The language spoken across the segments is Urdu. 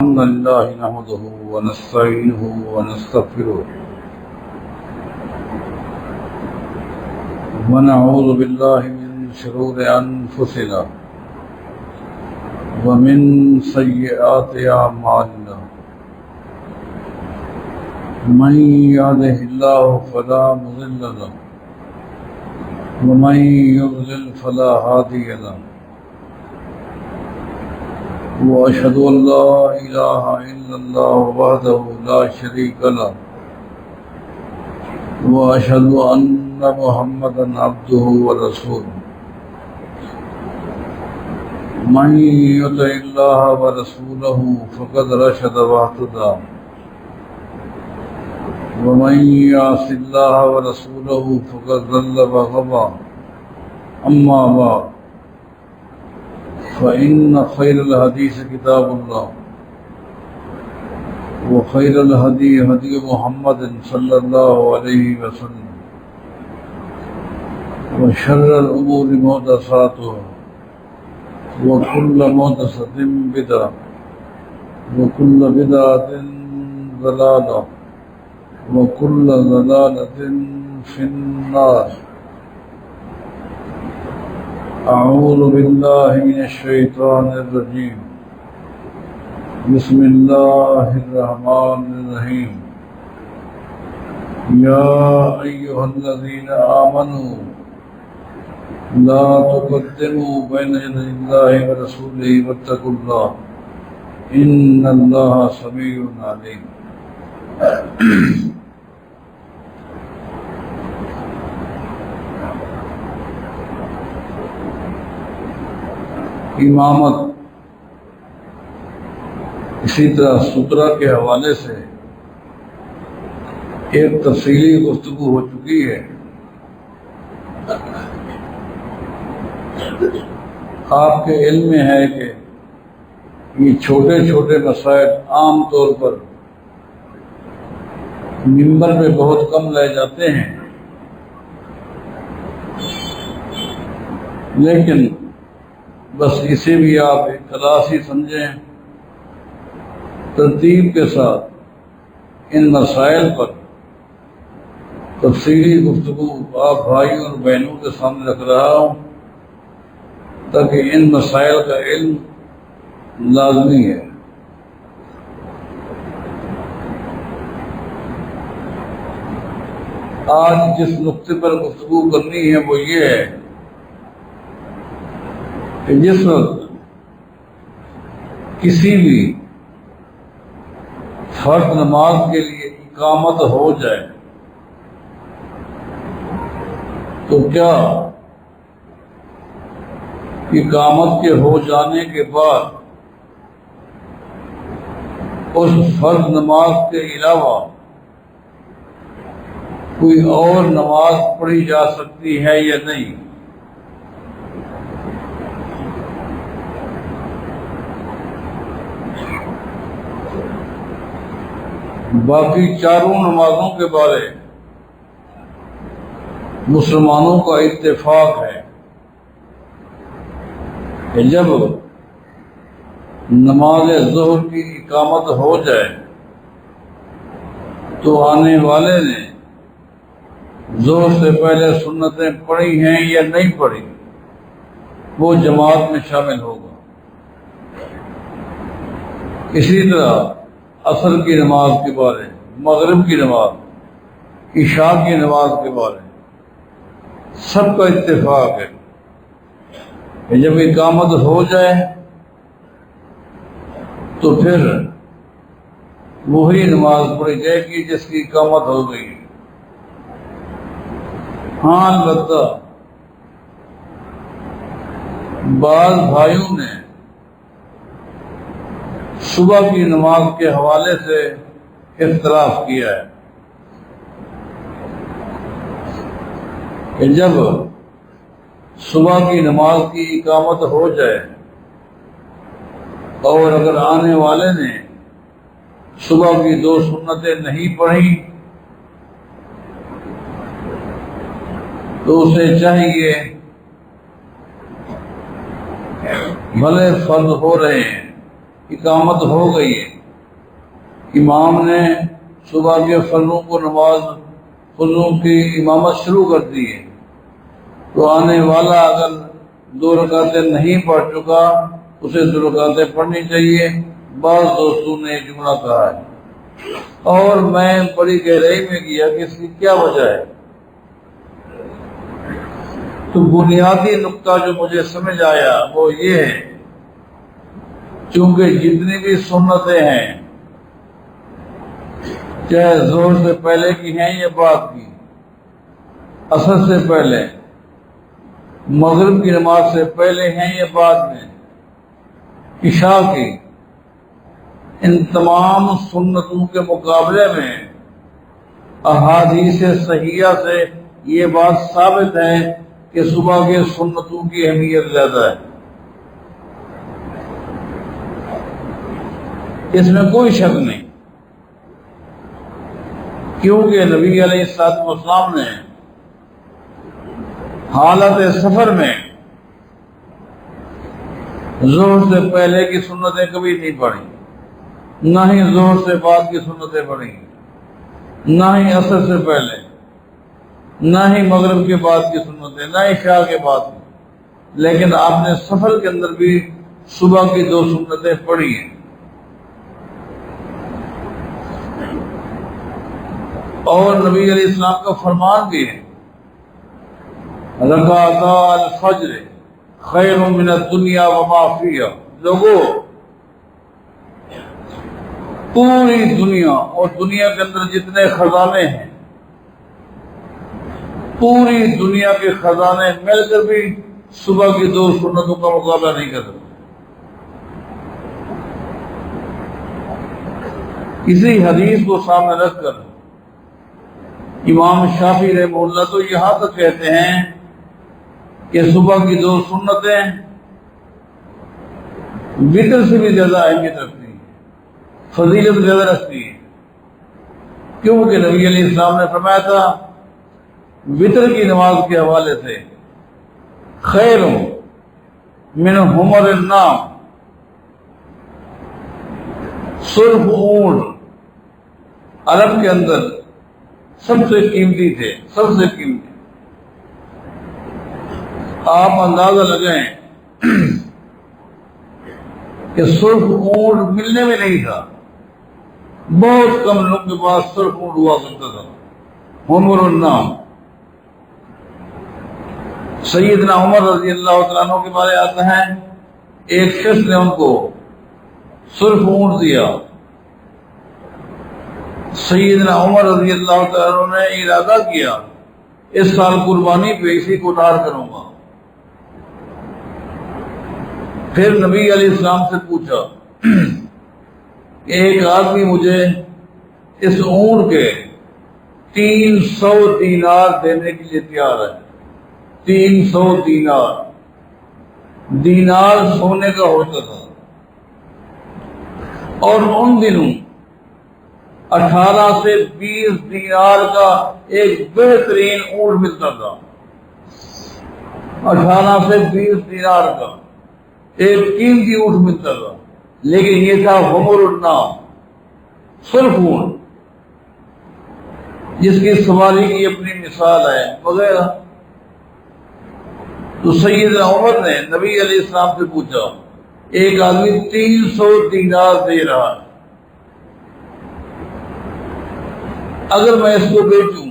الحمد لله نحمده ونستعينه ونستغفره ونعوذ بالله من شرور أنفسنا ومن سيئات أعمالنا من يهده الله فلا مضل له ومن يضلل فلا هادي له وأشهد أن لا إله إلا الله وحده لا شريك له وأشهد أن محمدا عبده ورسوله من يطع الله ورسوله فقد رشد واهتدى ومن يعص الله ورسوله فقد ضل وغوى أما بعد فإن خير الحديث كتاب الله وخير الهدي هدي محمد صلى الله عليه وسلم وشر الأمور محدثاتها وكل محدثة بدعة وكل بدعة ضلالة وكل ضلالة في النار. أعوذ بالله من الشيطان الرجيم. بسم الله الرحمن الرحيم. يا أيها الذين آمنوا لا تقدموا بين يدي الله ورسوله واتقوا الله إن الله سميع عليم. امامت اسی طرح سترہ کے حوالے سے ایک تفصیلی گفتگو ہو چکی ہے. آپ کے علم میں ہے کہ یہ چھوٹے چھوٹے مسائل عام طور پر منبر میں بہت کم لے جاتے ہیں، لیکن بس اسے بھی آپ ایک کلاس ہی سمجھیں. ترتیب کے ساتھ ان مسائل پر تفصیلی گفتگو آپ بھائیوں اور بہنوں کے سامنے رکھ رہا ہوں تاکہ ان مسائل کا علم لازمی ہے. آج جس نقطے پر گفتگو کرنی ہے وہ یہ ہے کہ جس وقت کسی بھی فرض نماز کے لیے اقامت ہو جائے تو کیا اقامت کے ہو جانے کے بعد اس فرض نماز کے علاوہ کوئی اور نماز پڑھی جا سکتی ہے یا نہیں؟ باقی چاروں نمازوں کے بارے مسلمانوں کا اتفاق ہے کہ جب نماز ظہر کی اقامت ہو جائے تو آنے والے نے ظہر سے پہلے سنتیں پڑھی ہیں یا نہیں پڑھی وہ جماعت میں شامل ہوگا. اسی طرح عصر کی نماز کے بارے، مغرب کی نماز، عشاء کی نماز کے بارے سب کا اتفاق ہے کہ جب اقامت ہو جائے تو پھر وہی نماز پڑھی جائے گی جس کی اقامت ہو گئی. ہاں البتہ بعض بھائیوں نے صبح کی نماز کے حوالے سے اختلاف کیا ہے کہ جب صبح کی نماز کی اقامت ہو جائے اور اگر آنے والے نے صبح کی 2 سنتیں نہیں پڑھی تو اسے چاہیے بھلے فرض ہو رہے ہیں اقامت ہو گئی ہے، امام نے صبح کے فرضوں کو فرضوں کی امامت شروع کر دی ہے، تو آنے والا اگر 2 رکعتیں نہیں پڑھ چکا اسے 2 رکعتیں پڑھنی چاہیے۔ بعض دوستوں نے یہ جملہ کہا ہے اور میں بڑی گہرائی میں گیا کہ اس کی کیا وجہ ہے، تو بنیادی نقطہ جو مجھے سمجھ آیا وہ یہ ہے، چونکہ جتنی بھی سنتیں ہیں چاہے ظہر سے پہلے کی ہیں یا بعد کی، عصر سے پہلے، مغرب کی نماز سے پہلے ہیں یا بعد میں، عشاء کی، ان تمام سنتوں کے مقابلے میں احادیث صحیحہ سے یہ بات ثابت ہے کہ صبح کے سنتوں کی اہمیت زیادہ ہے، اس میں کوئی شک نہیں، کیونکہ نبی علیہ الصلوۃ والسلام نے حالت سفر میں ظہر سے پہلے کی سنتیں کبھی نہیں پڑھی، نہ ہی ظہر سے بعد کی سنتیں پڑھی، نہ ہی عصر سے پہلے، نہ ہی مغرب کے بعد کی سنتیں، نہ عشاء کے بعد کی، لیکن آپ نے سفر کے اندر بھی صبح کی 2 سنتیں پڑھی ہیں۔ اور نبی علیہ السلام کا فرمان بھی ہے، رکعتا الفجر خیر من الدنیا وما فیہا، لوگوں پوری دنیا اور دنیا کے اندر جتنے خزانے ہیں، پوری دنیا کے خزانے مل کر بھی صبح کی 2 سنتوں کا مقابلہ نہیں کر سکتے۔ اسی حدیث کو سامنے رکھ کر امام شافعی رحمہ اللہ تو یہاں تک کہتے ہیں کہ صبح کی 2 سنتیں وتر سے بھی زیادہ اہمیت رکھتی ہیں، فضیلت زیادہ رکھتی ہیں، کیونکہ نبی علیہ السلام نے فرمایا تھا وتر کی نماز کے حوالے سے، خیر من حمر النعم، سرخ اونٹ عرب کے اندر سب سے قیمتی تھے، سب سے قیمتی۔ آپ اندازہ لگائیں کہ سرخ اونٹ ملنے میں نہیں تھا، بہت کم لوگوں کے پاس سرخ اونٹ ہوا کرتا تھا، حمر النعم۔ سیدنا عمر رضی اللہ تعالیٰ عنہ کے بارے آتا ہے، ایک شخص نے ان کو سرخ اونٹ دیا، سیدنا عمر رضی اللہ تعالیٰ عنہ نے ارادہ کیا اس سال قربانی پہ اسی کو ڈار کروں گا۔ پھر نبی علیہ السلام سے پوچھا کہ ایک آدمی مجھے اس اونٹ کے 300 دینار دینے کے لیے تیار ہے، 300 دینار، دینار سونے کا ہوتا تھا، اور ان دنوں 18 سے 20 دینار کا ایک بہترین اونٹ ملتا تھا، 18 سے 20 دینار کا ایک قیمتی اونٹ ملتا تھا، لیکن یہ تھا حمر النعم، سرخ اونٹ، جس کی سواری کی اپنی مثال ہے وغیرہ۔ تو سیدنا عمر نے نبی علیہ السلام سے پوچھا، ایک آدمی 300 دینار دے رہا ہے، اگر میں اس کو بیچوں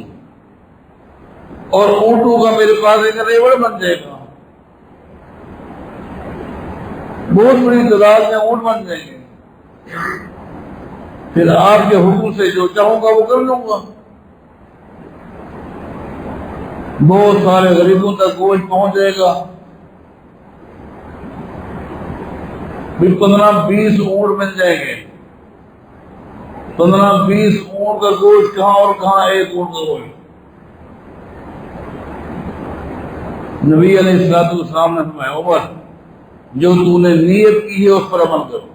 اور اونٹوں کا میرے پاس ایک ریوڑ بن جائے گا، بہت بڑی تعداد میں اونٹ بن جائیں گے، پھر آپ کے حکم سے جو چاہوں گا وہ کر لوں گا، بہت سارے غریبوں تک گوشت پہنچ جائے گا، بھی 15-20 اونٹ مل جائیں گے، 15-20 اونٹ کا گوشت کہاں اور کہاں ایک اونٹ کا گوشت۔ نبی علیہ الصلوۃ والسلام نے فرمایا، عمر جو تو نے نیت کی ہے اس پر عمل کرو،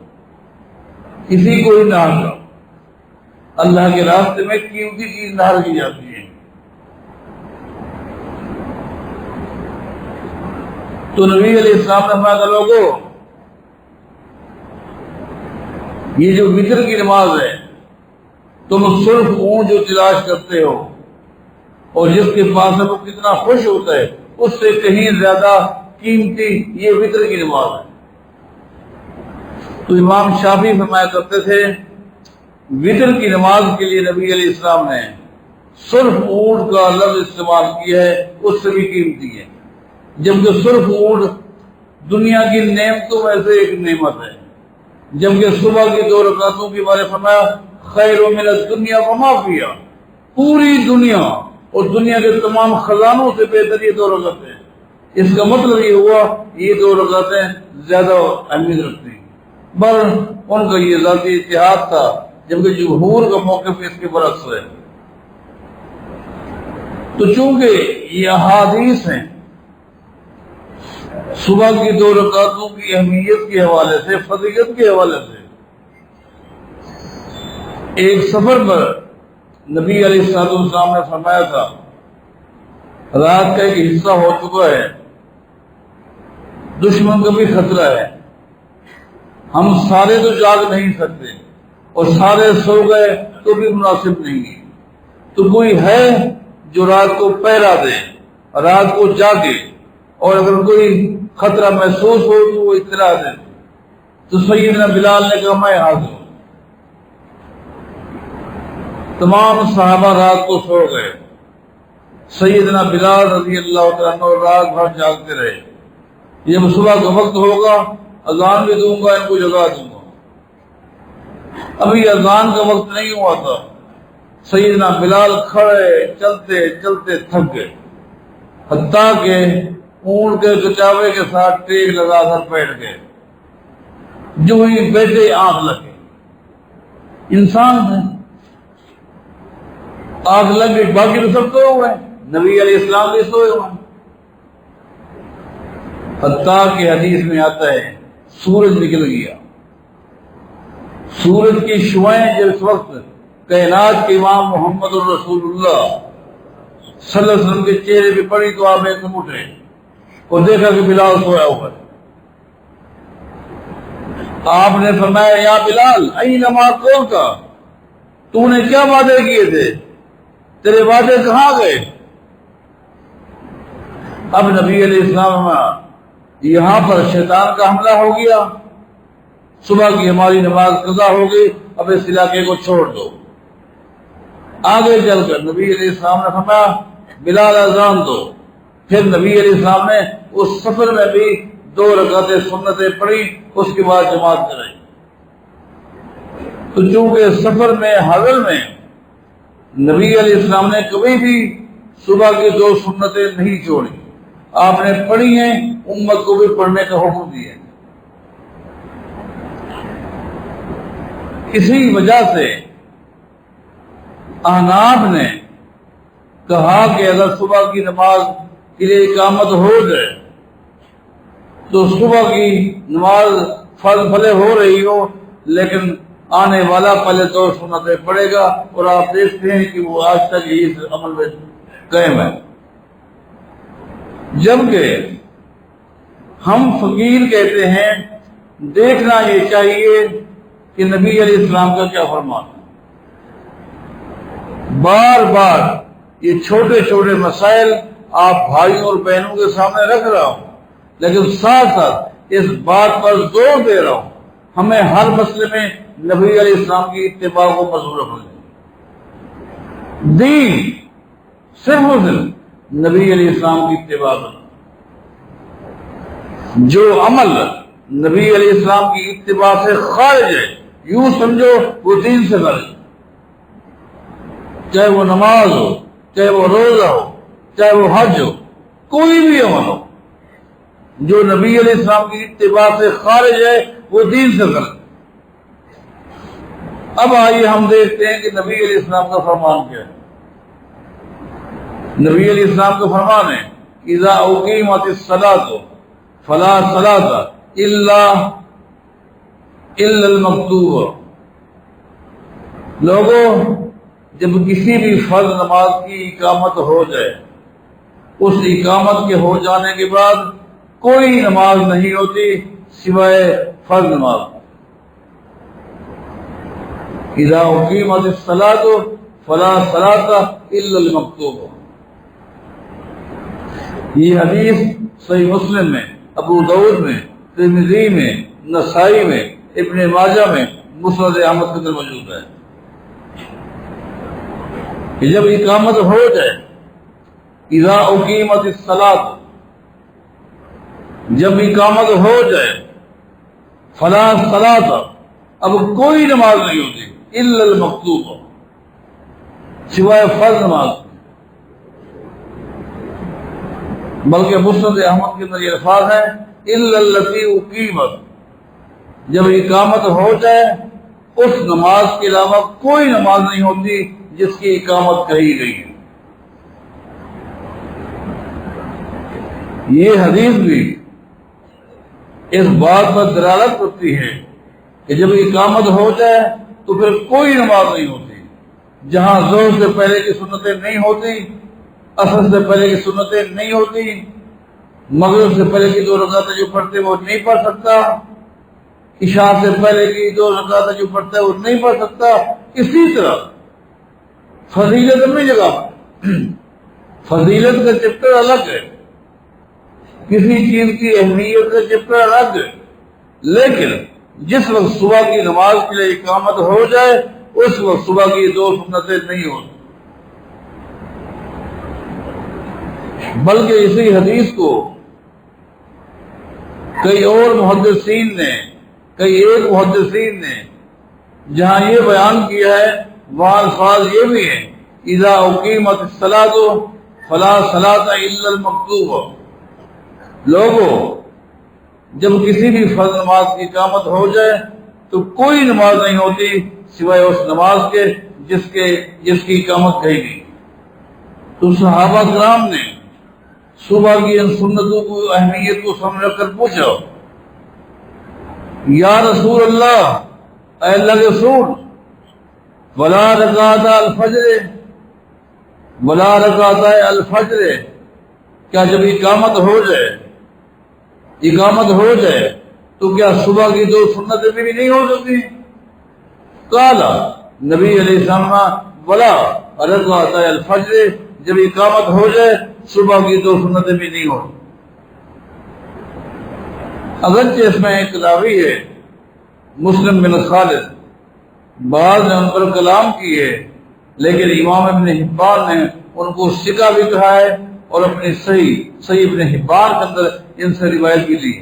کسی کو ہی نہ کرو، اللہ کے راستے میں قیمتی چیز نہ کی جاتی ہے۔ تو نبی علیہ السلام نے فرمایا، لوگوں یہ جو وتر کی نماز ہے، تم صرف اونٹ جو تلاش کرتے ہو اور جس کے پاس ہے وہ کتنا خوش ہوتا ہے، اس سے کہیں زیادہ قیمتی یہ وتر کی نماز ہے۔ تو امام شافعی فرمایا کرتے تھے وتر کی نماز کے لیے نبی علیہ السلام نے صرف اونٹ کا لفظ استعمال کیا ہے، اس سے بھی قیمتی ہے، جبکہ صرف اونٹ دنیا کی نعمتوں میں سے ایک نعمت ہے، جبکہ صبح کی 2 رکعتوں کے بارے فرمایا خیر من الدنیا وما فیہا، پوری دنیا اور دنیا کے تمام خزانوں سے بہتر یہ 2 رکعتیں۔ اس کا مطلب یہ ہوا یہ 2 رکعتیں زیادہ اہمیت رکھتی ہیں، پر ان کا یہ ذاتی اتحاد تھا، جبکہ جمہور کا موقف اس کے برعکس ہے۔ تو چونکہ یہ احادیث ہیں صبح کی 2 رکعتوں کی اہمیت کے حوالے سے، فضیلت کے حوالے سے، ایک سفر پر نبی علیہ السلام نے فرمایا تھا رات کا ایک حصہ ہو چکا ہے، دشمن کا بھی خطرہ ہے، ہم سارے تو جاگ نہیں سکتے اور سارے سو گئے تو بھی مناسب نہیں ہے، تو کوئی ہے جو رات کو پہرا دے، رات کو جاگے، اور اگر کوئی خطرہ محسوس ہو تو وہ اطلاع دے۔ تو سیدنا بلال نے کہا میں حاضر ہوں۔ تمام صحابہ رات کو سو گئے، سیدنا بلال رضی اللہ تعالیٰ عنہ رات بھر جاگتے رہے۔ جب صبح کا وقت ہوگا اذان بھی دوں گا، ان کو جگا دوں گا۔ ابھی اذان کا وقت نہیں ہوا تھا، سیدنا بلال کھڑے چلتے چلتے تھک گئے، حتیٰ کہ اونٹ کے کچاوے کے ساتھ ٹیک لگا کر بیٹھ گئے۔ جو ہی بیٹھے آنکھ لگے، انسان ہے، آنکھ لگ گئی، باقی تو سب سوئے ہوئے، نبی علیہ السلام بھی سوئے ہوئے۔ حتیٰ کہ حدیث میں آتا ہے سورج نکل گیا، سورج کی شعاعیں جب اس وقت کائنات کے امام محمد الرسول اللہ صلی اللہ علیہ وسلم کے چہرے پہ پڑی تو آپ ایک دم اٹھے اور دیکھا کہ بلال سویا ہوا ہے۔ آپ نے فرمایا یا بلال این ما قولت، تو نے کیا وعدے کیے تھے، تیرے وعدے کہاں گئے؟ اب نبی علیہ السلام یہاں پر شیطان کا حملہ ہو گیا، صبح کی ہماری نماز قضا ہو گئی، اب اس علاقے کو چھوڑ دو۔ آگے چل کر نبی علیہ السلام نے فرمایا بلال اذان دو۔ پھر نبی علیہ السلام نے اس سفر میں بھی 2 رکعتیں سنتیں پڑھی، اس کے بعد جماعت کرائی۔ تو چونکہ سفر میں حضر میں نبی علیہ السلام نے کبھی بھی صبح کی 2 سنتیں نہیں چھوڑی، آپ نے پڑھی ہیں، امت کو بھی پڑھنے کا حکم دیا۔ اسی وجہ سے احناف نے کہا کہ اگر صبح کی نماز کے لیے اقامت ہو جائے تو صبح کی نماز فرض بھلے ہو رہی ہو لیکن آنے والا پہلے 2 سنتیں پڑھے گا، اور آپ دیکھتے ہیں کہ وہ آج تک اس عمل میں قائم ہے۔ جبکہ ہم فقیر کہتے ہیں دیکھنا یہ چاہیے کہ نبی علیہ السلام کا کیا فرمان ہے۔ بار بار یہ چھوٹے چھوٹے مسائل آپ بھائیوں اور بہنوں کے سامنے رکھ رہا ہوں، لیکن ساتھ ساتھ اس بات پر زور دے رہا ہوں ہمیں ہر مسئلے میں نبی علیہ السلام کی اتباع کو مضبوط رکھنا چاہیے۔ دین صرف و صرف نبی علیہ السلام کی اتباع کرنا، جو عمل نبی علیہ السلام کی اتباع سے خارج ہے یوں سمجھو وہ دین سے خارج، چاہے وہ نماز ہو، چاہے وہ روزہ ہو، چاہے وہ حج ہو، کوئی بھی عمل ہو جو نبی علیہ السلام کی اتباع سے خارج ہے وہ دین سے خارج۔ اب آئیے ہم دیکھتے ہیں کہ نبی علیہ السلام کا فرمان کیا ہے۔ نبی علیہ السلام کا فرمان ہے اذا اقیمت الصلاۃ فلا صلاۃ الا المکتوبہ۔ لوگوں جب کسی بھی فرض نماز کی اقامت ہو جائے، اس اقامت کے ہو جانے کے بعد کوئی نماز نہیں ہوتی سوائے فرض نماز۔ اذا اقیمت الصلاۃ فلا صلاۃ الا المکتوبہ. یہ حدیث صحیح مسلم میں، ابو داؤد میں، ترمذی میں، نسائی میں، ابن ماجہ میں، مسند احمد کے اندر موجود ہے کہ جب اقامت ہو جائے، اذا اقیمت الصلاۃ، جب اقامت ہو جائے، فلا صلاۃ، اب کوئی نماز نہیں ہوتی، الا المکتوبہ، سوائے فرض نماز. بلکہ مسند احمد کے اندر یہ الفاظ ہیں الا التی اقیمت، جب اقامت ہو جائے اس نماز کے علاوہ کوئی نماز نہیں ہوتی جس کی اقامت کہی گئی ہے. یہ حدیث بھی اس بات پر دلالت کرتی ہے کہ جب اقامت ہو جائے تو پھر کوئی نماز نہیں ہوتی. جہاں ظہر سے پہلے کی سنتیں نہیں ہوتی، عصر سے پہلے کی سنتیں نہیں ہوتی، مغرب سے پہلے کی 2 رکعتیں جو پڑھتے وہ نہیں پڑھ سکتا، عشاء سے پہلے کی 2 رکعتیں جو پڑھتا ہے وہ نہیں پڑھ سکتا. اسی طرح فضیلت اپنی جگہ، فضیلت کا چیپٹر الگ ہے، کسی چیز کی اہمیت کا چیپٹر الگ ہے، لیکن جس وقت صبح کی نماز کے لیے اقامت ہو جائے اس وقت صبح کی 2 سنتیں نہیں ہوتی. بلکہ اسی حدیث کو کئی اور محدثین نے، کئی ایک محدثین نے جہاں یہ بیان کیا ہے وہاں الفاظ یہ بھی ہیں اذا اقیمت الصلاۃ فلا صلاۃ الا المکتوبہ. لوگوں، جب کسی بھی فرض نماز کی اقامت ہو جائے تو کوئی نماز نہیں ہوتی سوائے اس نماز کے جس کی اقامت کہی گئی. تو صحابہ کرام نے صبح کی ان سنتوں کو، اہمیت کو سمجھ کر پوچھا، یا رسول اللہ، اے اللہ کے رسول، ولا رکعت الفجر، ولا رکعت الفجر، کیا جب اقامت ہو جائے تو کیا صبح کی 2 سنتیں بھی نہیں ہو سکتی؟ قالا، نبی علیہ السلام، ولا رکعت الفجر، جب اقامت ہو جائے صبح کی 2 سنتیں بھی نہیں ہو. اگرچہ اس میں ایک راوی ہے مسلم بن خالد، بعض نے ان پر کلام کی ہے، لیکن امام ابن حبان نے ان کو ثقہ بھی کہا ہے اور اپنی صحیح ابن حبان کے اندر ان سے روایت بھی لی.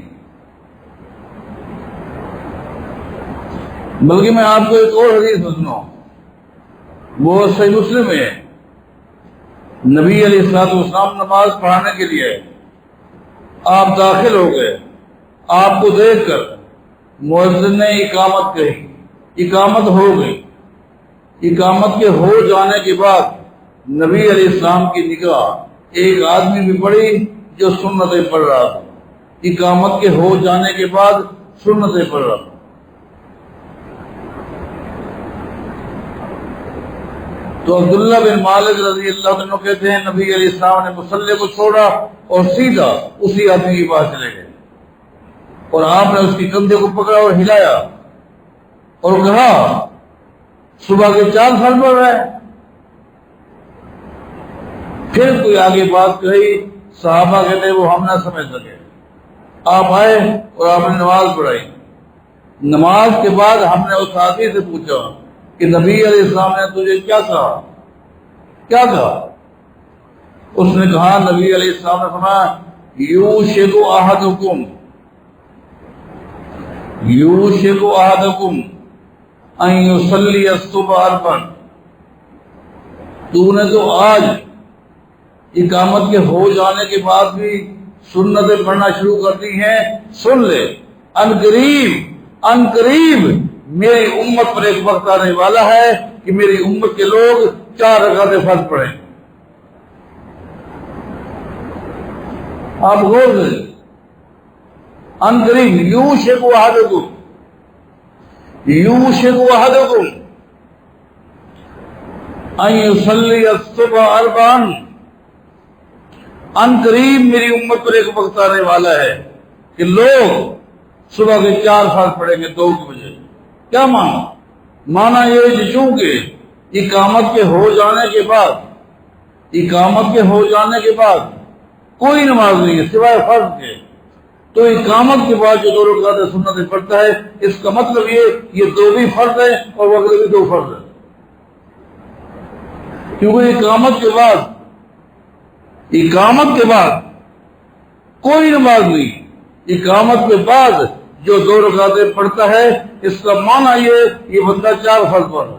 بلکہ میں آپ کو ایک اور حدیث سناؤں، وہ صحیح مسلم ہے. نبی علیہ الصلوۃ والسلام نماز پڑھانے کے لیے آپ داخل ہو گئے، آپ کو دیکھ کر مؤذن نے اقامت کہی، اقامت ہو گئی. اقامت کے ہو جانے کے بعد نبی علیہ السلام کی نگاہ ایک آدمی بھی پڑی جو سنتیں پڑھ رہا تھا. اقامت کے ہو جانے کے بعد سنتیں پڑھ رہا تھا. تو عبداللہ بن مالک رضی اللہ عنہ کہتے ہیں نبی علیہ السلام نے مصلی کو چھوڑا اور سیدھا اسی آدمی کے پاس چلے گئے اور آپ نے اس کی کندھے کو پکڑا اور ہلایا اور کہا صبح کے 4 فرض پڑھ رہا ہے. پھر کوئی آگے بات کہی، صحابہ کہتے وہ ہم نہ سمجھ سکے. آپ آئے اور آپ نے نماز پڑھائی. نماز کے بعد ہم نے اس ساتھی سے پوچھا کہ نبی علیہ السلام نے تجھے کیا کہا؟ اس نے کہا، نبی علیہ السلام نے فرمایا یوشک احدکم ان یصلی الصبح 4. تو نے تو آج اقامت کے ہو جانے کے بعد بھی سنتیں پڑھنا شروع کر دی ہیں. سن لے، ان قریب میری امت پر ایک وقت آنے والا ہے کہ میری امت کے لوگ 4 رکعتیں فرض پڑھیں. آپ غور کریں، ان قریب، یوشک احدکم ان یصلی الصبح 4. ان قریب میری امت پر ایک وقت آنے والا ہے کہ لوگ صبح کے 4 فرض پڑھیں گے 2 بجے. کیا معنی؟ مانا یہ کہ چونکہ اقامت کے ہو جانے کے بعد کوئی نماز نہیں ہے سوائے فرض کے، تو اقامت کے بعد جو 2 رکعت سنتیں پڑھتا ہے، اس کا مطلب یہ 2 بھی فرض ہے اور وہ اگلے بھی 2 فرض ہے، کیونکہ اقامت کے بعد کوئی نماز نہیں، اقامت کے بعد جو 2 رکعتیں پڑھتا ہے، اس کا معنی یہ بندہ 4 فرض پڑھ رہا ہے۔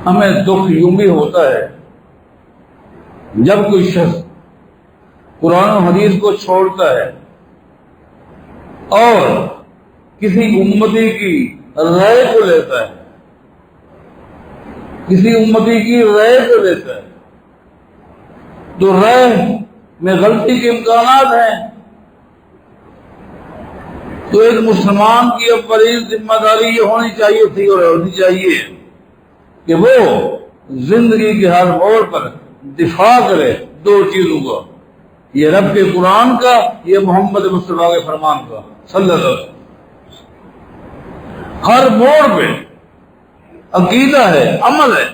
ہمیں دکھ یوں بھی ہوتا ہے جب کوئی شخص قرآن و حدیث کو چھوڑتا ہے اور کسی امتی کی رائے کو لیتا ہے، تو رائے میں غلطی کے امکانات ہیں، تو ایک مسلمان کی اولین ذمہ داری یہ ہونی چاہیے تھی اور ہونی چاہیے کہ وہ زندگی کے ہر موڑ پر دفاع کرے 2 چیزوں کا، یہ رب کے قرآن کا، یہ محمد مصطفیٰ کے فرمان کا صلی اللہ علیہ وسلم۔ ہر موڑ پہ عقیدہ ہے، عمل ہے،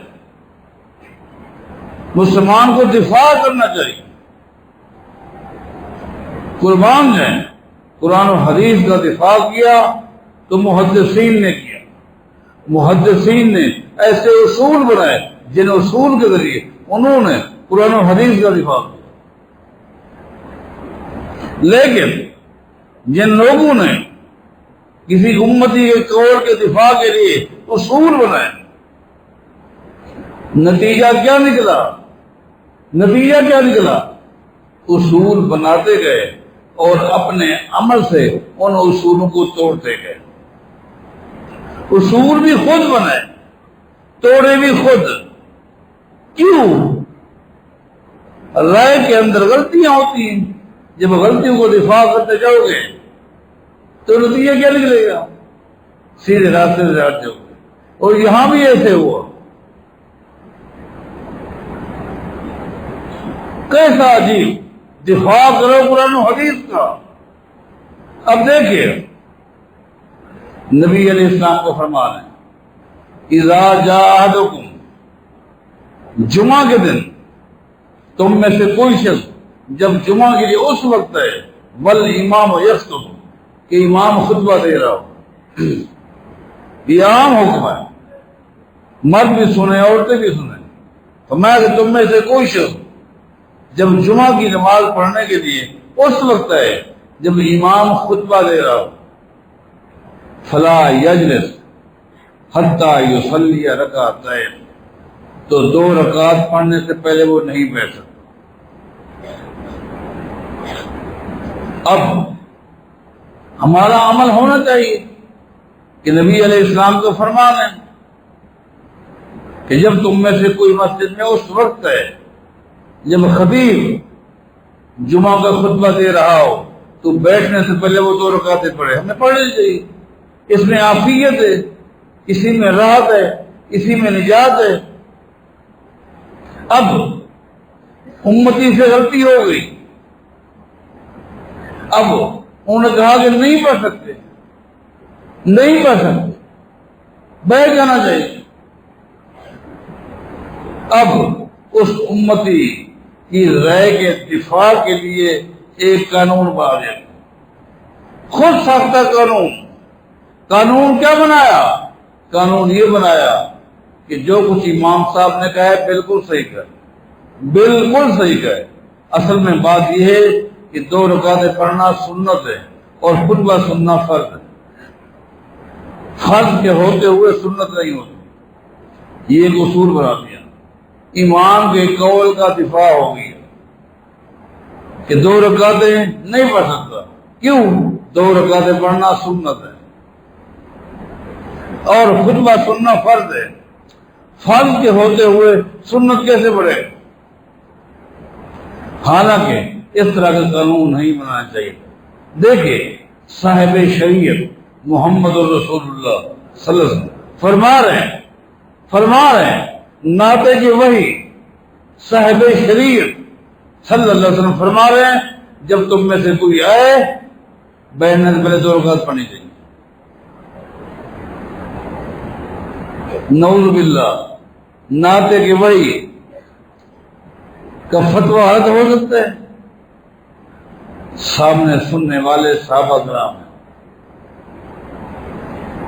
مسلمان کو دفاع کرنا چاہیے، قربان جائیں۔ قرآن و حدیث کا دفاع کیا تو محدثین نے کیا، محدثین نے ایسے اصول بنائے جن اصول کے ذریعے انہوں نے قرآن و حدیث کا دفاع کیا، لیکن جن لوگوں نے کسی امتی کے قول کے دفاع کے لیے اصول بنائے، نتیجہ کیا نکلا؟ اصول بناتے گئے اور اپنے عمل سے ان اصولوں کو توڑتے گئے، اصول بھی خود بنائے، توڑے بھی خود۔ کیوں؟ رائے کے اندر غلطیاں ہوتی ہیں، جب غلطیوں کو دفاع کرتے جاؤ گے تو نتیجہ کیا نکلے گا؟ سیدھے راستے سے ہٹ جاؤ گے۔ اور یہاں بھی ایسے ہوا، کیسا عجیب دفاع کرو قرآن و حدیث کا۔ اب دیکھیے نبی علیہ السلام کو فرمان ہے، اذا جاء احدکم، جمعہ کے دن تم میں سے کوئی شخص جب جمعہ کے لیے اس وقت ہے، والامام یخطب، کہ امام خطبہ دے رہا ہو، یہ عام حکم ہے، مرد بھی سنیں عورتیں بھی سنیں، فرمایا کہ تم میں سے کوئی شخص جب جمعہ کی نماز پڑھنے کے لیے اس وقت ہے جب امام خطبہ دے رہا ہو، فلا یجلس حتی یصلی رکعتین، تو 2 رکعت پڑھنے سے پہلے وہ نہیں بیٹھ سکتا۔ اب ہمارا عمل ہونا چاہیے کہ نبی علیہ السلام کا فرمان ہے کہ جب تم میں سے کوئی مسجد میں اس وقت ہے جب خطیب جمعہ کا خطبہ دے رہا ہو تو بیٹھنے سے پہلے وہ 2 رکعتیں پڑھے، ہمیں پڑھنی چاہیے۔ اس میں عافیت ہے، اسی میں راحت ہے، اسی میں نجات ہے۔ اب امتی سے غلطی ہو گئی، اب انہوں نے کہا کہ نہیں پڑھ سکتے، بیٹھ جانا چاہیے۔ اب اس امتی کی رائے کے دفاع کے لیے ایک قانون بنا دیا، خود ساختہ قانون کیا بنایا؟ قانون یہ بنایا کہ جو کچھ امام صاحب نے کہا ہے بالکل صحیح کہے۔ اصل میں بات یہ ہے کہ 2 رکعتیں پڑھنا سنت ہے اور خطبہ سننا فرض ہے، فرض کے ہوتے ہوئے سنت نہیں ہوتی، یہ ایک اصول بنا دیا۔ امام کے قول کا دفاع ہو گیا کہ 2 رکعتیں نہیں پڑھ سکتا، کیوں؟ 2 رکعتیں پڑھنا سنت ہے اور خطبہ سننا فرض ہے، فرض کے ہوتے ہوئے سنت کیسے پڑھے؟ حالانکہ اس طرح کا قانون نہیں بنانا چاہیے۔ دیکھیں صاحب شریعت محمد رسول اللہ صلی اللہ علیہ وسلم فرما رہے ہیں ناطق وحی صاحب شریعت صلی اللہ علیہ وسلم فرما رہے ہیں جب تم میں سے کوئی آئے بہن نے پہلے 2 رکعت پڑھنی چاہیے. نعوذ باللہ ناطے کہ وہی کا فتویٰ غلط ہو سکتا ہے. سامنے سننے والے صحابہ کرام ہیں.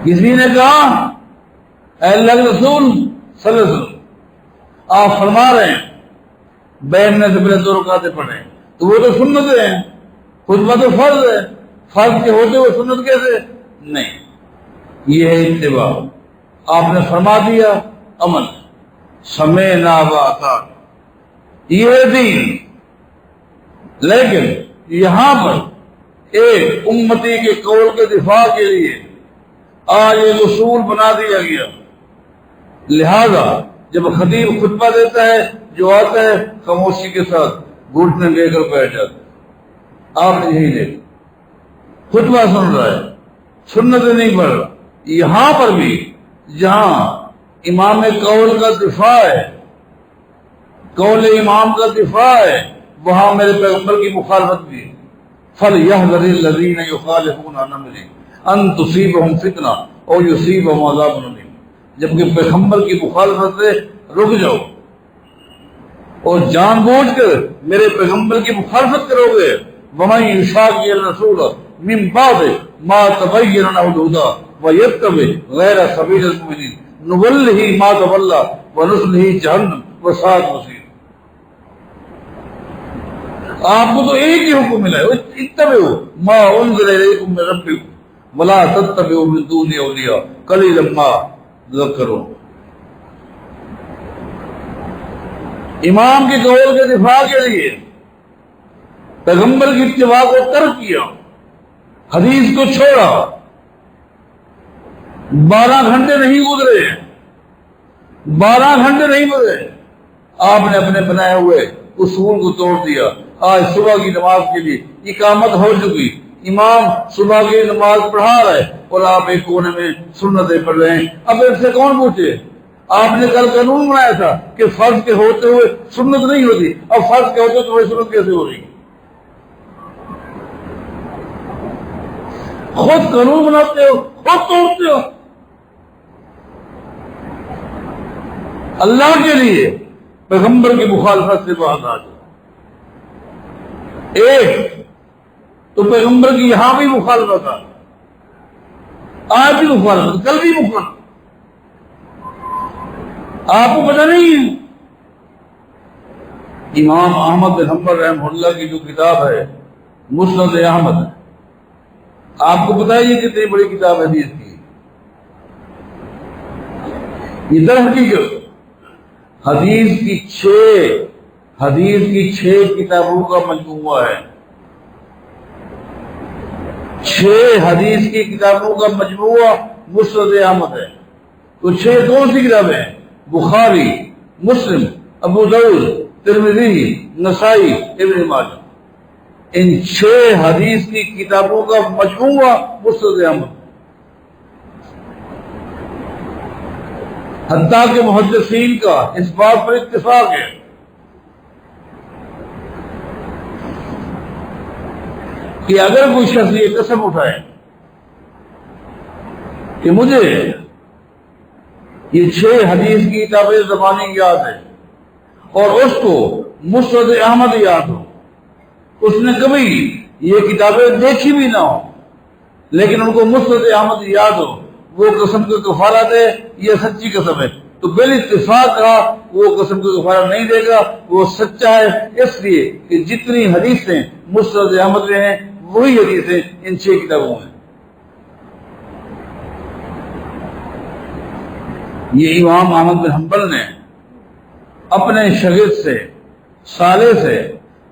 کسی نے کہا اے اللہ کے رسول صلی اللہ علیہ وسلم آپ فرما رہے ہیں بیٹھنے سے پہلے 2 رکعتیں پڑھیں، تو وہ تو سنت ہیں، خطبہ تو فرض ہے، فرض کے ہوتے ہوئے سنت کیسے؟ نہیں، یہ ہے اتباع. آپ نے فرما دیا عمل، سمعنا وأطعنا، یہ ہے دین. لیکن یہاں پر ایک امتی کے قول کے دفاع کے لیے آج ایک اصول بنا دیا گیا. لہذا جب خطیب خطبہ دیتا ہے جو آتا ہے خاموشی کے ساتھ گھٹنے لے کر بیٹھ جاتا ہے. آپ نے یہی دیکھا خطبہ سن رہا ہے، سنت نہیں پڑھ رہا. یہاں پر بھی جہاں امام قول کا دفاع ہے، قول امام کا دفاع ہے، وہاں میرے پیغمبر کی مخالفت بھی ہے. فَلْيَحْذَرِ الَّذِينَ يُخَالِفُونَ عَنْ أَمْرِهِ أَن تُصِيبَهُمْ فِتْنَةٌ أَوْ يُصِيبَهُمْ عَذَابٌ أَلِيمٌ. جبکہ پیغمبر کی مخالفت سے رک جاؤ اور جان بوجھ کر میرے پیغمبر کی مخالفت کرو گے. وَمَن يُشَاقِقِ الرَّسُولَ مِن بَعْدِ مَا تَبَيَّنَ لَهُ الْهُدَىٰ وَيَتَّبِعْ غَيْرَ سَبِيلِ الْمُؤْمِنِينَ نُوَلِّهِ مَا تَوَلَّىٰ وَنُصْلِهِ جَهَنَّمَ وَسَاءَتْ مَصِيرًا. آپ کو تو ایک ہی حکم ملا ہے، اتبعوا ما انزل الیکم من ربکم ولا تتبعوا من دونه اولیاء قلیلا ما تذکرون. امام کے قول کے دفاع کے لیے پیغمبر کی اتباع کو ترک کیا، حدیث کو چھوڑا. 12 گھنٹے نہیں گزرے، 12 گھنٹے نہیں گزرے، آپ نے اپنے بنائے ہوئے اصول کو توڑ دیا. آج صبح کی نماز کے لیے اقامت ہو چکی، امام صبح کی نماز پڑھا رہا ہے اور آپ ایک کونے میں سنتیں پڑھ رہے ہیں. اب اس سے کون پوچھے؟ آپ نے کل قانون بنایا تھا کہ فرض کے ہوتے ہوئے سنت نہیں ہوتی، اب فرض کے ہوتے ہوئے سنت کیسے ہو رہی؟ خود قانون بناتے ہو، خود توڑتے ہو. اللہ کے لیے پیغمبر کی مخالفت سے بات آ جائے. ایک تو پیغمبر کی یہاں بھی مخالفت ہے، آج بھی مخالفت، کل بھی مخالفت. آپ کو پتہ نہیں ہے امام احمد بن حنبل رحمہ اللہ کی جو کتاب ہے مسند احمد، آپ کو پتہ ہے یہ کتنی بڑی کتاب ہے حدیث کی؟ یہ در حقیقت حدیث کی 6 کتابوں کا مجموعہ ہے. 6 حدیث کی کتابوں کا مجموعہ مسند احمد ہے. تو 6 کون سی کتابیں ہیں؟ بخاری، مسلم، ابو داؤد، ترمذی، نسائی، ابن ماجہ. ان 6 حدیث کی کتابوں کا مجموعہ مسند احمد. حتیٰ کہ محدثین کا اس بات پر اتفاق ہے کہ اگر کوئی شخص یہ قسم اٹھائے کہ مجھے یہ 6 حدیث کی کتابیں زبانی یاد ہے اور اس کو مسند احمد یاد ہو، اس نے کبھی یہ کتابیں دیکھی بھی نہ ہو لیکن ان کو مسند احمد یاد ہو، وہ قسم کا کفارہ دے، یہ سچی قسم ہے. تو بال اتفاق کہا وہ قسم کا کفارہ نہیں دے گا، وہ سچا ہے، اس لیے کہ جتنی حدیثیں مسند احمد میں ہیں وہی حدیثیں ان 6 کتابوں میں. یہ امام احمد بن حنبل نے اپنے شاگرد سے، صالح سے،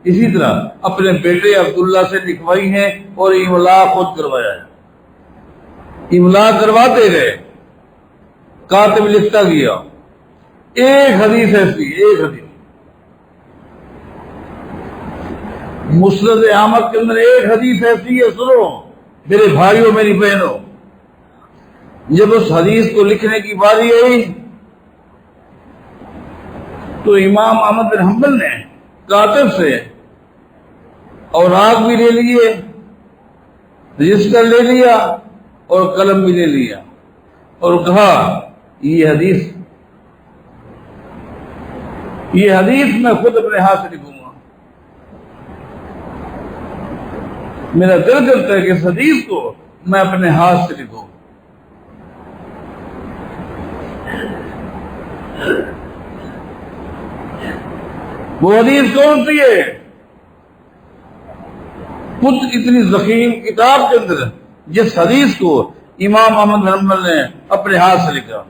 اسی طرح اپنے بیٹے عبداللہ سے لکھوائی ہیں اور املا خود کروایا ہے. املا کرواتے گئے، کاتب لکھتا گیا. ایک حدیث ایسی، ایک حدیث مسند احمد کے اندر ایک حدیث ایسی ہے. سنو میرے بھائیوں، میری بہنوں، جب اس حدیث کو لکھنے کی باری آئی تو امام احمد بن حنبل نے کاتب سے اوراق بھی لے لیے، رجسٹر لے لیا اور قلم بھی لے لیا اور کہا یہ حدیث میں خود اپنے ہاتھ سے لکھوں گا۔ میرا دل کرتا ہے کہ اس حدیث کو میں اپنے ہاتھ سے لکھوں۔ وہ حدیث کون سی ہے؟ خود اتنی ضخیم کتاب کے اندر جس حدیث کو امام احمد بن حنبل نے اپنے ہاتھ سے لکھا۔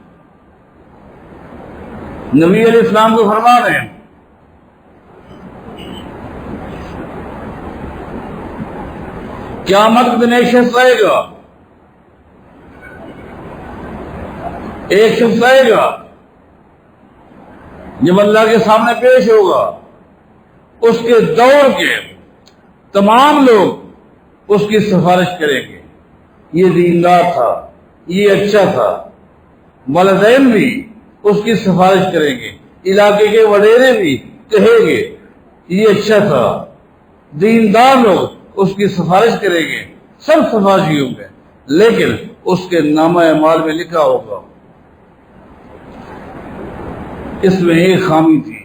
نبی علیہ السلام کو فرمان ہے قیامت کے دن ایک شخص آئے گا، جب اللہ کے سامنے پیش ہوگا، اس کے دور کے تمام لوگ اس کی سفارش کریں گے، یہ دیندار تھا، یہ اچھا تھا۔ والدین بھی اس کی سفارش کریں گے، علاقے کے وڈیرے بھی کہیں گے یہ اچھا تھا۔ دیندار لوگ اس کی سفارش کریں گے، سب سفارشی ہوں گے، لیکن اس کے نامہ اعمال میں لکھا ہوگا اس میں ایک خامی تھی،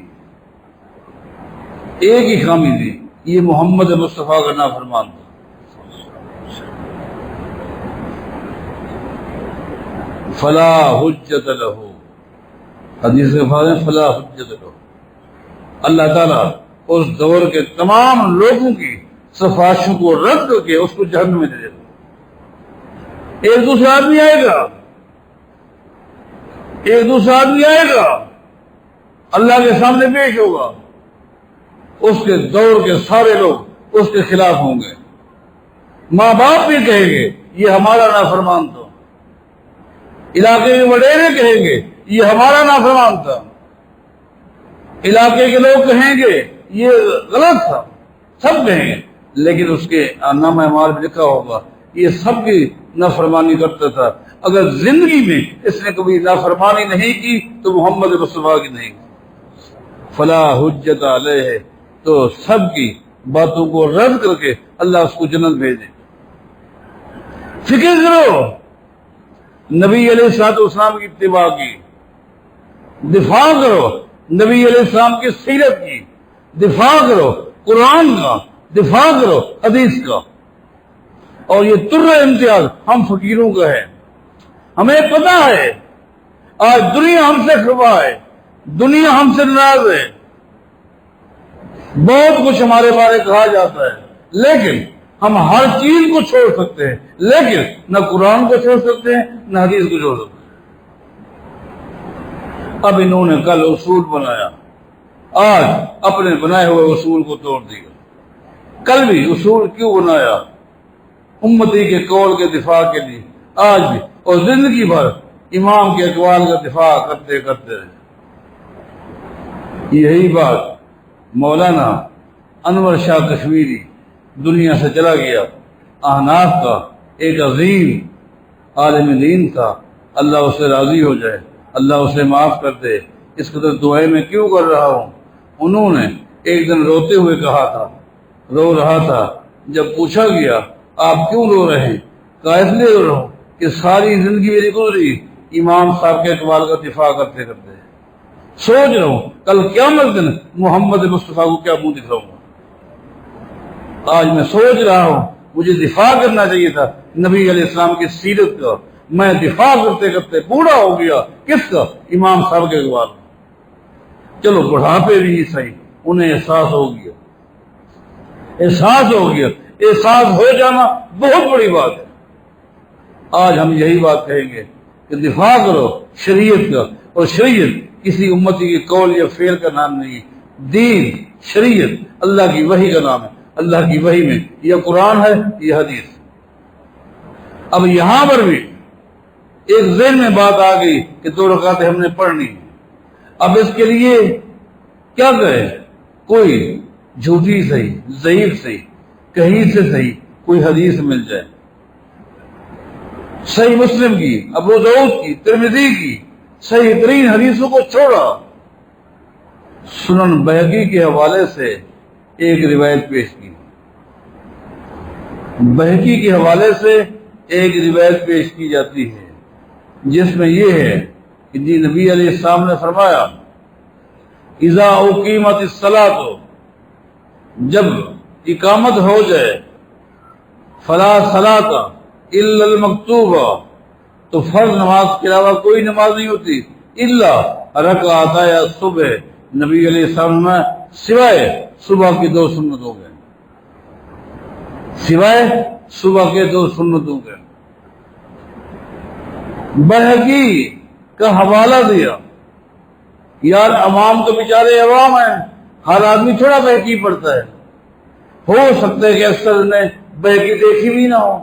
ایک ہی خامی تھی، یہ محمد مصطفیٰ کا نافرمان تھا۔ فلا حجت لہ، حدیث کے الفاظ ہیں فلا حجت لہ۔ اللہ تعالیٰ اس دور کے تمام لوگوں کی سفارشوں کو رد کر کے اس کو جہنم میں دے دے گا۔ ایک دوسرا آدمی آئے گا، اللہ کے سامنے پیش ہوگا، اس کے دور کے سارے لوگ اس کے خلاف ہوں گے۔ ماں باپ بھی کہیں گے یہ ہمارا نافرمان تھا، علاقے کے وڈیرے کہیں گے یہ ہمارا نافرمان تھا، علاقے کے لوگ کہیں گے یہ غلط تھا، سب کہیں گے، لیکن اس کے نامہ اعمال میں لکھا ہوگا یہ سب کی نافرمانی کرتا تھا۔ اگر زندگی میں اس نے کبھی نافرمانی نہیں کی تو محمد مصطفیٰ کی نہیں کی۔ فلا حجت علیہ، تو سب کی باتوں کو رد کر کے اللہ اس کو جنت بھیجے۔ فکر کرو، نبی علیہ السلام کی اتباع کی، دفاع کرو نبی علیہ السلام کی سیرت کی، دفاع کرو قرآن کا، دفاع کرو حدیث کا۔ اور یہ تر امتیاز ہم فقیروں کا ہے۔ ہمیں پتہ ہے آج دنیا ہم سے خفا ہے، دنیا ہم سے ناراض ہے، بہت کچھ ہمارے بارے کہا جاتا ہے، لیکن ہم ہر چیز کو چھوڑ سکتے ہیں، لیکن نہ قرآن کو چھوڑ سکتے ہیں نہ حدیث کو چھوڑ سکتے ہیں۔ اب انہوں نے کل اصول بنایا، آج اپنے بنائے ہوئے اصول کو توڑ دیا۔ کل بھی اصول کیوں بنایا؟ امتی کے قول کے دفاع کے لیے، آج بھی، اور زندگی بھر امام کے اقوال کا دفاع کرتے کرتے رہے۔ یہی بات مولانا انور شاہ کشمیری دنیا سے چلا گیا، احناف کا ایک عظیم عالم دین تھا، اللہ اسے راضی ہو جائے، اللہ اسے معاف کر دے۔ اس قدر دعائیں میں کیوں کر رہا ہوں؟ انہوں نے ایک دن روتے ہوئے کہا تھا، رو رہا تھا، جب پوچھا گیا آپ کیوں رو رہے ہیں؟ کہا اس لیے رو رہا ہوں کہ ساری زندگی میری گزری امام صاحب کے اقوال کا دفاع کرتے کرتے، سوچ رہا ہوں کل قیامت دن محمد مصطفیٰ کو کیا منہ دکھاؤں گا۔ آج میں سوچ رہا ہوں مجھے دفاع کرنا چاہیے تھا نبی علیہ السلام کی سیرت کا، میں دفاع کرتے کرتے بوڑھا ہو گیا، کس کا؟ امام صاحب کے اقوال۔ چلو بڑھاپے بھی صحیح، انہیں احساس ہو گیا، احساس ہو جانا بہت بڑی بات ہے۔ آج ہم یہی بات کہیں گے کہ دفاع کرو شریعت کا، اور شریعت کسی امتی کے قول یا فعل کا نام نہیں، دین شریعت اللہ کی وحی کا نام ہے، اللہ کی وحی میں یہ قرآن ہے، یہ حدیث۔ اب یہاں پر بھی ایک ذہن میں بات آ گئی کہ 2 رکعتیں ہم نے پڑھنی، اب اس کے لیے کیا کرے؟ کوئی جھوٹی صحیح، ضعیف صحیح، کہیں سے صحیح کوئی حدیث مل جائے، صحیح مسلم کی، ابو داؤد کی، ترمذی کی صحیح ترین حدیثوں کو چھوڑا۔ سنن بہقی کے حوالے سے ایک روایت پیش کی، بہقی کے حوالے سے ایک روایت پیش کی جاتی ہے جس میں یہ ہے کہ جی نبی علیہ السلام نے فرمایا اذا اقیمت الصلاۃ، جب اقامت ہو جائے، فلا صلاۃ الا المکتوبہ، تو فرض نماز کے علاوہ کوئی نماز نہیں ہوتی، الا رکعتای الصبح، نبی علیہ السلام نے سوائے صبح کی 2 سنتوں کے، سوائے صبح کے 2 سنتوں کے۔ بہقی کا حوالہ دیا، یار عوام تو بیچارے عوام ہیں، ہر آدمی تھوڑا بہقی پڑھتا ہے، ہو سکتا ہے کہ اکثر نے بہقی دیکھی بھی نہ ہو۔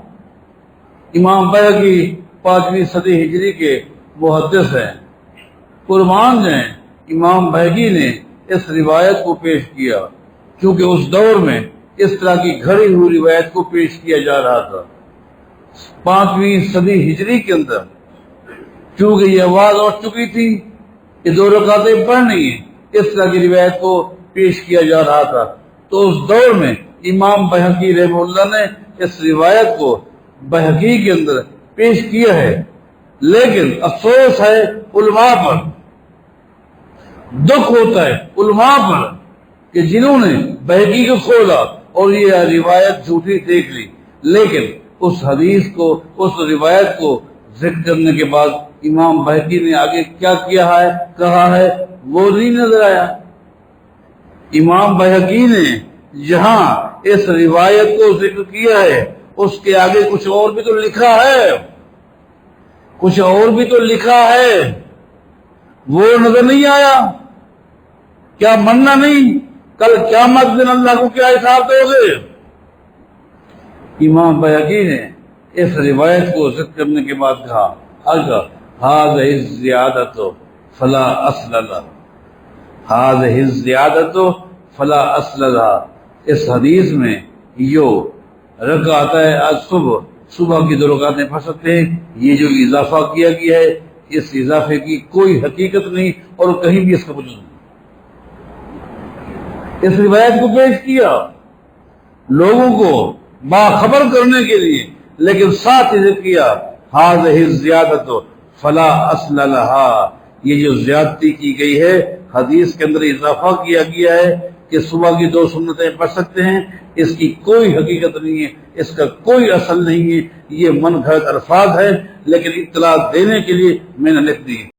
امام بہقی 5ویں صدی ہجری کے محدث ہیں، قربان جائیں امام بہقی نے اس روایت کو پیش کیا کیونکہ اس دور میں اس طرح کی گھڑی ہوئی روایت کو پیش کیا جا رہا تھا۔ 5ویں صدی ہجری کے اندر چونکہ یہ آواز اٹھ چکی تھی کہ 2 رکعتیں پڑھنی ہیں، اس طرح کی روایت کو پیش کیا جا رہا تھا، تو اس دور میں امام بہقی رحمہ اللہ نے اس روایت کو بہقی کے اندر پیش کیا ہے، لیکن افسوس ہے علماء پر، دکھ ہوتا ہے علماء پر کہ جنہوں نے بہقی کو کھولا اور یہ روایت جھوٹی دیکھ لی، لیکن اس حدیث کو، اس روایت کو ذکر کرنے کے بعد امام بہقی نے آگے کیا کیا ہے، کہا ہے، وہ نہیں نظر آیا۔ امام بہقی نے جہاں اس روایت کو ذکر کیا ہے اس کے آگے کچھ اور بھی تو لکھا ہے، کچھ اور بھی تو لکھا ہے، وہ نظر نہیں آیا۔ کیا مننا نہیں کل قیامت دن اللہ کو کیا حساب دو گے؟ امام بہقی نے اس روایت کو ذکر کرنے کے بعد کہا اگر هذه الزیادت فلا اصل لها، هذه الزیادت فلا اصل لها، اس حدیث میں جو رکعت صبح کی 2 رکعتیں پڑھ سکتے ہیں، یہ جو اضافہ کیا گیا ہے اس اضافے کی کوئی حقیقت نہیں اور کہیں بھی اس کا وجود نہیں۔ اس روایت کو پیش کیا لوگوں کو باخبر کرنے کے لیے، لیکن ساتھ ہی ذکر کیا هذه الزیادت فلا اصل لها، یہ جو زیادتی کی گئی ہے حدیث کے اندر اضافہ کیا گیا ہے کہ صبح کی 2 سنتیں پڑھ سکتے ہیں، اس کی کوئی حقیقت نہیں ہے، اس کا کوئی اصل نہیں ہے، یہ من گھڑت الفاظ ہے، لیکن اطلاع دینے کے لیے میں نے لکھ دی۔